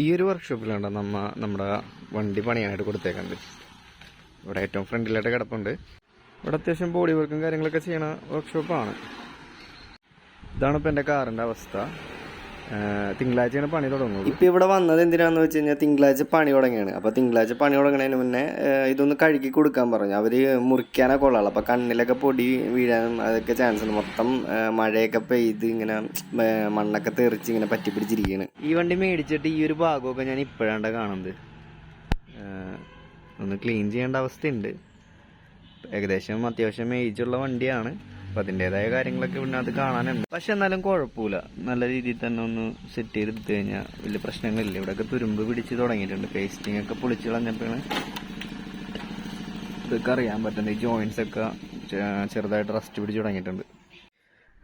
ഈ ഒരു വർക്ക്ഷോപ്പിലാണ് നമ്മുടെ വണ്ടി പണിയാനായിട്ട് കൊടുത്തേക്കുന്നത്. ഇവിടെ ഏറ്റവും ഫ്രണ്ടിലായിട്ട് കിടപ്പുണ്ട്. ഇവിടെ അത്യാവശ്യം ബോഡി വർക്കും കാര്യങ്ങളൊക്കെ ചെയ്യണ വർക്ക്ഷോപ്പാണ്. ഇതാണ് ഇപ്പം എൻ്റെ കാറിൻ്റെ അവസ്ഥ. തിങ്കളാഴ്ചയാണ് പണി തുടങ്ങുന്നത്. ഇപ്പം ഇവിടെ വന്നത് എന്തിനാന്ന് വെച്ച് കഴിഞ്ഞാൽ തിങ്കളാഴ്ച പണി തുടങ്ങിയാണ്. അപ്പോൾ തിങ്കളാഴ്ച പണി തുടങ്ങുന്നതിന് മുന്നേ ഇതൊന്ന് കഴുകി കൊടുക്കാൻ പറഞ്ഞു. അവർ മുറിക്കാനൊക്കെ ഉള്ളതാണ്. അപ്പോൾ കണ്ണിലൊക്കെ പൊടി വീഴാനും അതൊക്കെ ചാൻസ് ഉണ്ട്. മൊത്തം മഴയൊക്കെ പെയ്ത് ഇങ്ങനെ മണ്ണൊക്കെ തെറിച്ച് ഇങ്ങനെ പറ്റി പിടിച്ചിരിക്കുകയാണ്. ഈ വണ്ടി മേടിച്ചിട്ട് ഈ ഒരു ഭാഗമൊക്കെ ഞാൻ ഇപ്പോഴാണ് കാണുന്നത്. ഒന്ന് ക്ലീൻ ചെയ്യേണ്ട അവസ്ഥയുണ്ട്. ഏകദേശം അത്യാവശ്യം ഏജുള്ള വണ്ടിയാണ്. അപ്പം അതിൻ്റെതായ കാര്യങ്ങളൊക്കെ ഇതിനകത്ത് കാണാനുണ്ട്. പക്ഷെ എന്നാലും കുഴപ്പമില്ല. നല്ല രീതിയിൽ തന്നെ ഒന്ന് സെറ്റ് ചെയ്തെടുത്ത് കഴിഞ്ഞാൽ വലിയ പ്രശ്നങ്ങളില്ല. ഇവിടെയൊക്കെ തുരുമ്പ് പിടിച്ച് തുടങ്ങിയിട്ടുണ്ട്. പേസ്റ്റിംഗ് ഒക്കെ പൊളിച്ച് കളഞ്ഞപ്പോഴാണ് ഇതൊക്കെ അറിയാൻ പറ്റുന്നത്. ഈ ജോയിൻസ് ഒക്കെ ചെറുതായിട്ട് റസ്റ്റ് പിടിച്ച് തുടങ്ങിയിട്ടുണ്ട്.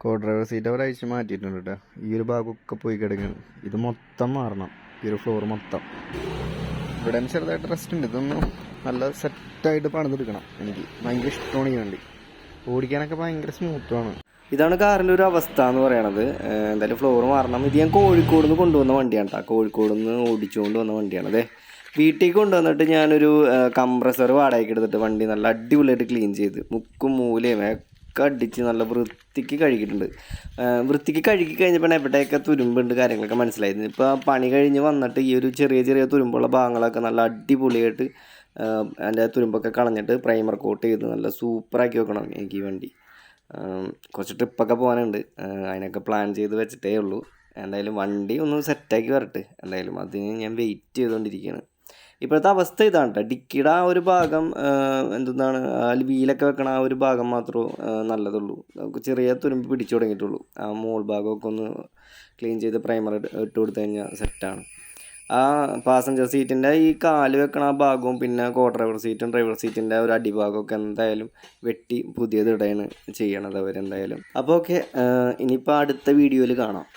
കോ ഡ്രൈവർ സീറ്റ് അവർ അഴിച്ച് മാറ്റിയിട്ടുണ്ട് കേട്ടോ. ഈ ഒരു ഭാഗമൊക്കെ പോയി കിടക്കണം. ഇത് മൊത്തം മാറണം. ഈ ഒരു ഫ്ലോർ മൊത്തം. ഇവിടെ ചെറുതായിട്ട് റസ്റ്റ് ഉണ്ട്. ഇതൊന്ന് നല്ല സെറ്റായിട്ട് പണിതെടുക്കണം. എനിക്ക് ഭയങ്കര ഇഷ്ടമാണ് ഈ വണ്ടി. ഓടിക്കാനൊക്കെ ഭയങ്കര സ്മൂത്താണ്. ഇതാണ് കാറിൻ്റെ ഒരു അവസ്ഥ എന്ന് പറയണത്. എന്തായാലും ഫ്ലോർ മാറണം. ഇത് ഞാൻ കോഴിക്കോട് നിന്ന് കൊണ്ടുവന്ന വണ്ടിയാണ് കേട്ടോ. കോഴിക്കോട് നിന്ന് ഓടിച്ചുകൊണ്ട് വന്ന വണ്ടിയാണ്. അതെ, വീട്ടിലേക്ക് കൊണ്ടുവന്നിട്ട് ഞാനൊരു കംപ്രസർ വാടകയ്ക്ക് എടുത്തിട്ട് വണ്ടി നല്ല അടിപൊളിയായിട്ട് ക്ലീൻ ചെയ്ത് മുക്കും മൂലയും ഒക്കെ അടിച്ച് നല്ല വൃത്തിക്ക് കഴുകിയിട്ടുണ്ട്. വൃത്തിക്ക് കഴുകി കഴിഞ്ഞപ്പോൾ എവിടെയൊക്കെ തുരുമ്പുണ്ട് കാര്യങ്ങളൊക്കെ മനസ്സിലായിരുന്നു. ഇപ്പോൾ പണി കഴിഞ്ഞ് വന്നിട്ട് ഈ ഒരു ചെറിയ ചെറിയ തുരുമ്പുള്ള ഭാഗങ്ങളൊക്കെ നല്ല അടിപൊളിയായിട്ട് അതിൻ്റെ തുരുമ്പൊക്കെ കളഞ്ഞിട്ട് പ്രൈമർ കോട്ട് ചെയ്ത് നല്ല സൂപ്പറാക്കി വെക്കണം എനിക്ക് ഈ വണ്ടി. കുറച്ച് ട്രിപ്പൊക്കെ പോകാനുണ്ട്. അതിനൊക്കെ പ്ലാൻ ചെയ്ത് വെച്ചിട്ടേ ഉള്ളൂ. എന്തായാലും വണ്ടി ഒന്ന് സെറ്റാക്കി വരട്ടെ. എന്തായാലും അതിന് ഞാൻ വെയിറ്റ് ചെയ്തുകൊണ്ടിരിക്കുകയാണ്. ഇപ്പോഴത്തെ അവസ്ഥ ഇതാണ് കേട്ടോ. ഡിക്കിയുടെ ആ ഒരു ഭാഗം എന്താണ് വീലൊക്കെ വെക്കണ ആ ഒരു ഭാഗം മാത്രമേ നല്ലതുള്ളൂ. നമുക്ക് ചെറിയ തുരുമ്പ് പിടിച്ചു തുടങ്ങിയിട്ടുള്ളൂ. ആ മോൾ ഭാഗമൊക്കെ ഒന്ന് ക്ലീൻ ചെയ്ത് പ്രൈമർ ഇട്ട് കൊടുത്തു കഴിഞ്ഞാൽ സെറ്റാണ്. ആ പാസഞ്ചർ സീറ്റിൻ്റെ ഈ കാല് വെക്കണ ആ ഭാഗവും പിന്നെ കോ ഡ്രൈവർ സീറ്റും ഡ്രൈവർ സീറ്റിൻ്റെ ഒരു അടിഭാഗമൊക്കെ എന്തായാലും വെട്ടി പുതിയത് ഇടയാണ് ചെയ്യണത് അവരെന്തായാലും. അപ്പോൾ ഓക്കെ, ഇനിയിപ്പോൾ അടുത്ത വീഡിയോയിൽ കാണാം.